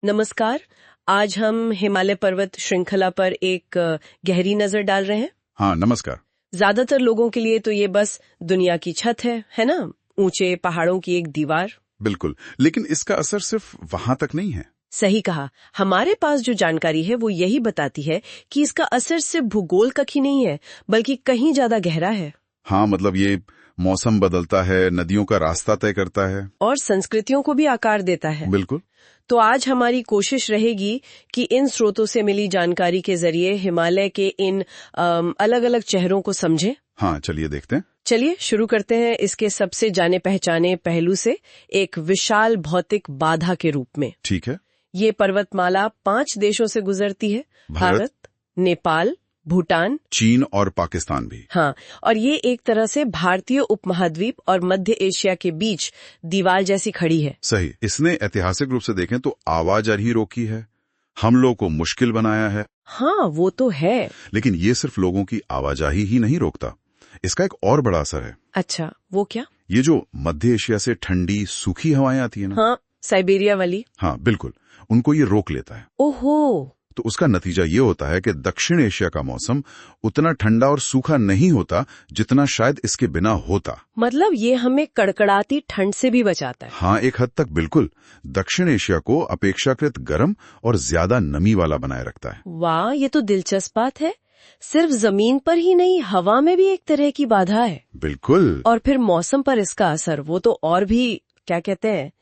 नमस्कार। आज हम हिमालय पर्वत श्रृंखला पर एक गहरी नजर डाल रहे हैं। हाँ, नमस्कार। ज्यादातर लोगों के लिए तो ये बस दुनिया की छत है ना? ऊंचे पहाड़ों की एक दीवार। बिल्कुल, लेकिन इसका असर सिर्फ वहां तक नहीं है। सही कहा। हमारे पास जो जानकारी है वो यही बताती है कि इसका असर सिर्फ भूगोल तक ही नहीं है, बल्कि कहीं ज्यादा गहरा है। हाँ, मतलब ये मौसम बदलता है, नदियों का रास्ता तय करता है और संस्कृतियों को भी आकार देता है। बिल्कुल। तो आज हमारी कोशिश रहेगी कि इन स्रोतों से मिली जानकारी के जरिए हिमालय के इन अलग अलग चेहरों को समझें। हाँ, चलिए देखते हैं। चलिए शुरू करते हैं इसके सबसे जाने पहचाने पहलू से, एक विशाल भौतिक बाधा के रूप में। ठीक है। ये पर्वतमाला 5 देशों से गुजरती है। भारत, नेपाल, भूटान, चीन और पाकिस्तान भी। हाँ, और ये एक तरह से भारतीय उपमहाद्वीप और मध्य एशिया के बीच दीवार जैसी खड़ी है। सही। इसने ऐतिहासिक रूप से देखें तो आवाजाही रोकी है, हमलों को मुश्किल बनाया है। हाँ, वो तो है। लेकिन ये सिर्फ लोगों की आवाजाही ही नहीं रोकता, इसका एक और बड़ा असर है। अच्छा, वो क्या? ये जो मध्य एशिया से ठंडी सूखी हवाएं आती है ना। हाँ, साइबेरिया वाली। हाँ बिल्कुल, उनको ये रोक लेता है। ओहो। तो उसका नतीजा ये होता है कि दक्षिण एशिया का मौसम उतना ठंडा और सूखा नहीं होता जितना शायद इसके बिना होता। मतलब ये हमें कड़कड़ाती ठंड से भी बचाता है। हाँ, एक हद तक बिल्कुल। दक्षिण एशिया को अपेक्षाकृत गर्म और ज्यादा नमी वाला बनाए रखता है। वाह, ये तो दिलचस्प बात है। सिर्फ जमीन पर ही नहीं, हवा में भी एक तरह की बाधा है। बिल्कुल। और फिर मौसम पर इसका असर, वो तो और भी क्या कहते हैं,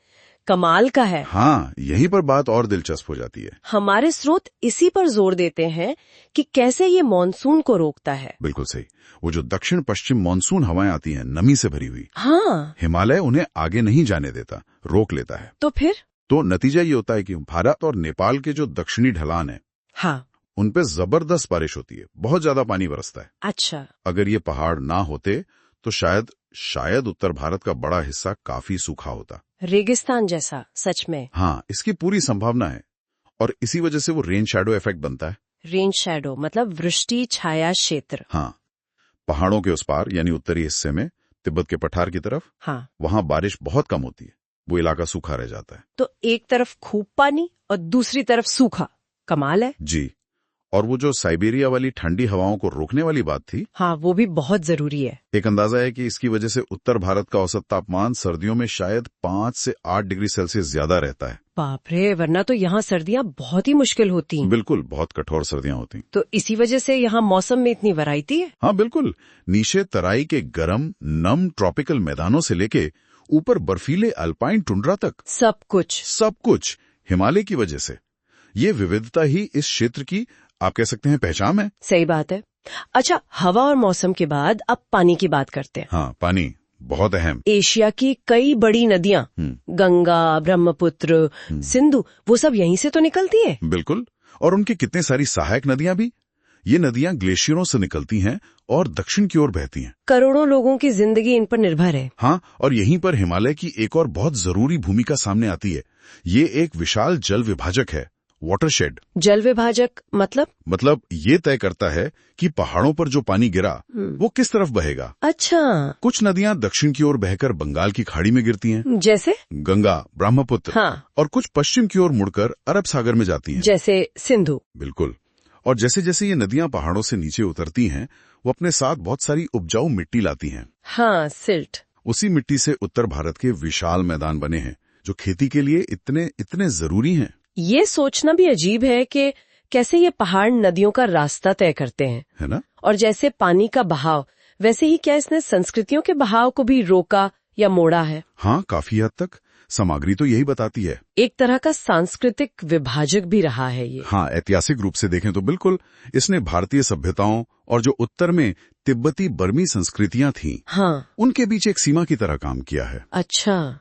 कमाल का है। हाँ, यहीं पर बात और दिलचस्प हो जाती है। हमारे स्रोत इसी पर जोर देते हैं कि कैसे ये मानसून को रोकता है। बिल्कुल सही। वो जो दक्षिण पश्चिम मानसून हवाएं आती हैं नमी से भरी हुई, हाँ, हिमालय उन्हें आगे नहीं जाने देता, रोक लेता है। तो फिर तो नतीजा ये होता है कि भारत और नेपाल के जो दक्षिणी ढलान है, हाँ, उन पे जबरदस्त बारिश होती है, बहुत ज्यादा पानी बरसता है। अच्छा। अगर ये पहाड़ ना होते तो शायद उत्तर भारत का बड़ा हिस्सा काफी सूखा होता, रेगिस्तान जैसा। सच में। हाँ, इसकी पूरी संभावना है। और इसी वजह से वो रेन शैडो इफेक्ट बनता है। रेन शैडो मतलब वृष्टि छाया क्षेत्र। हाँ, पहाड़ों के उस पार यानी उत्तरी हिस्से में, तिब्बत के पठार की तरफ, हाँ, वहां बारिश बहुत कम होती है, वो इलाका सूखा रह जाता है। तो एक तरफ खूब पानी और दूसरी तरफ सूखा। कमाल है। जी। और वो जो साइबेरिया वाली ठंडी हवाओं को रोकने वाली बात थी, हाँ, वो भी बहुत जरूरी है। एक अंदाजा है कि इसकी वजह से उत्तर भारत का औसत तापमान सर्दियों में शायद 5 से 8 डिग्री सेल्सियस ज्यादा रहता है। बाप रे, वरना तो यहाँ सर्दियाँ बहुत ही मुश्किल होती हैं। बिल्कुल, बहुत कठोर सर्दियां होती। तो इसी वजह से यहाँ मौसम में इतनी वैरायटी है। हाँ बिल्कुल। नीचे तराई के गर्म नम ट्रॉपिकल मैदानों से लेके ऊपर बर्फीले अल्पाइन टुंड्रा तक सब कुछ हिमालय की वजह से। ये विविधता ही इस क्षेत्र की, आप कह सकते हैं, पहचान है। सही बात है। अच्छा, हवा और मौसम के बाद अब पानी की बात करते हैं। हाँ, पानी बहुत अहम। एशिया की कई बड़ी नदियाँ, गंगा, ब्रह्मपुत्र, सिंधु, वो सब यहीं से तो निकलती है। बिल्कुल। और उनकी कितनी सारी सहायक नदियां भी। ये नदियां ग्लेशियरों से निकलती हैं और दक्षिण की ओर बहती हैं। करोड़ों लोगों की जिंदगी इन पर निर्भर है। हाँ, और यहीं पर हिमालय की एक और बहुत जरूरी भूमिका सामने आती है। ये एक विशाल जल विभाजक है, वाटरशेड। जल विभाजक मतलब ये तय करता है कि पहाड़ों पर जो पानी गिरा वो किस तरफ बहेगा। अच्छा। कुछ नदियां दक्षिण की ओर बहकर बंगाल की खाड़ी में गिरती हैं, जैसे गंगा, ब्रह्मपुत्र। हाँ। और कुछ पश्चिम की ओर मुड़कर अरब सागर में जाती हैं, जैसे सिंधु। बिल्कुल। और जैसे जैसे ये नदियां पहाड़ों से नीचे उतरती हैं, वो अपने साथ बहुत सारी उपजाऊ मिट्टी लाती हैं। हाँ, सिल्ट। उसी मिट्टी से उत्तर भारत के विशाल मैदान बने हैं, जो खेती के लिए इतने इतने जरूरी हैं। ये सोचना भी अजीब है कि कैसे ये पहाड़ नदियों का रास्ता तय करते हैं, है ना? और जैसे पानी का बहाव, वैसे ही क्या इसने संस्कृतियों के बहाव को भी रोका या मोड़ा है? हाँ, काफी हद तक। सामग्री तो यही बताती है। एक तरह का सांस्कृतिक विभाजक भी रहा है ये। हाँ, ऐतिहासिक रूप से देखें तो बिल्कुल। इसने भारतीय सभ्यताओं और जो उत्तर में तिब्बती बर्मी संस्कृतियां थीं, हाँ, उनके बीच एक सीमा की तरह काम किया है। अच्छा,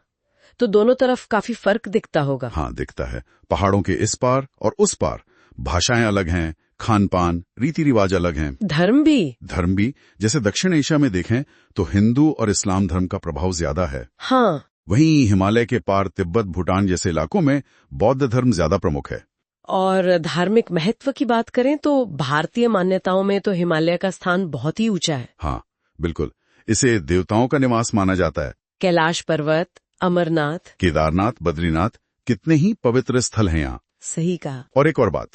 तो दोनों तरफ काफी फर्क दिखता होगा। हाँ, दिखता है। पहाड़ों के इस पार और उस पार भाषाएं अलग हैं, खान पान, रीति रिवाज अलग हैं, धर्म भी। जैसे दक्षिण एशिया में देखें तो हिंदू और इस्लाम धर्म का प्रभाव ज्यादा है। हाँ, वहीं हिमालय के पार तिब्बत, भूटान जैसे इलाकों में बौद्ध धर्म ज्यादा प्रमुख है। और धार्मिक महत्व की बात करें तो भारतीय मान्यताओं में तो हिमालय का स्थान बहुत ही ऊंचा है। हाँ बिल्कुल, इसे देवताओं का निवास माना जाता है। कैलाश पर्वत, अमरनाथ, केदारनाथ, बद्रीनाथ, कितने ही पवित्र स्थल हैं यहाँ। सही कहा। और एक और बात,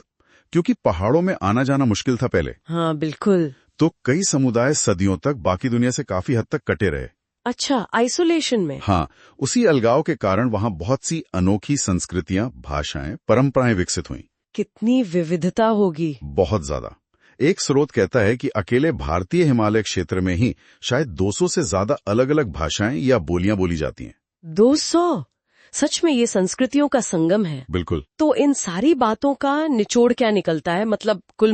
क्योंकि पहाड़ों में आना जाना मुश्किल था पहले, हाँ बिल्कुल। तो कई समुदाय सदियों तक बाकी दुनिया से काफी हद तक कटे रहे। अच्छा, आइसोलेशन में। हाँ, उसी अलगाव के कारण वहां बहुत सी अनोखी संस्कृतियां, भाषाएं, परंपराएं विकसित हुईं। कितनी विविधता होगी। बहुत ज्यादा। एक स्रोत कहता है कि अकेले भारतीय हिमालय क्षेत्र में ही शायद 200 से ज्यादा अलग अलग भाषाएं या बोलियां बोली जाती हैं। 200? सच में ये संस्कृतियों का संगम है। बिल्कुल। तो इन सारी बातों का निचोड़ क्या निकलता है, मतलब कुल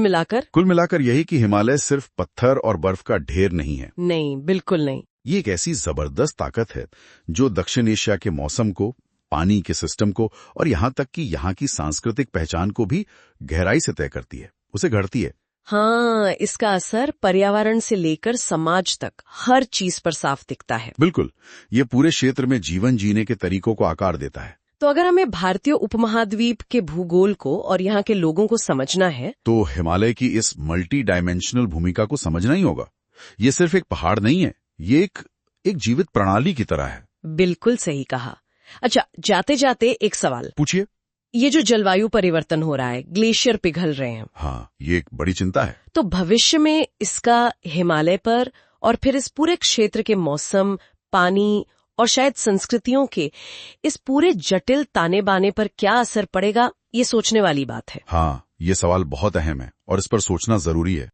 मिलाकर यही कि हिमालय सिर्फ पत्थर और बर्फ का ढेर नहीं है। नहीं, बिल्कुल नहीं। ये एक ऐसी जबरदस्त ताकत है जो दक्षिण एशिया के मौसम को, पानी के सिस्टम को और यहाँ तक कि यहाँ की सांस्कृतिक पहचान को भी गहराई से तय करती है, उसे गढ़ती है। हाँ, इसका असर पर्यावरण से लेकर समाज तक हर चीज पर साफ दिखता है। बिल्कुल, ये पूरे क्षेत्र में जीवन जीने के तरीकों को आकार देता है। तो अगर हमें भारतीय उपमहाद्वीप के भूगोल को और यहाँ के लोगों को समझना है, तो हिमालय की इस मल्टी डायमेंशनल भूमिका को समझना ही होगा। ये सिर्फ एक पहाड़ नहीं है, ये एक जीवित प्रणाली की तरह है। बिल्कुल सही कहा। अच्छा, जाते जाते एक सवाल पूछिए। ये जो जलवायु परिवर्तन हो रहा है, ग्लेशियर पिघल रहे हैं, हाँ, ये एक बड़ी चिंता है। तो भविष्य में इसका हिमालय पर और फिर इस पूरे क्षेत्र के मौसम, पानी और शायद संस्कृतियों के इस पूरे जटिल ताने बाने पर क्या असर पड़ेगा, ये सोचने वाली बात है। हाँ, ये सवाल बहुत अहम है और इस पर सोचना जरूरी है।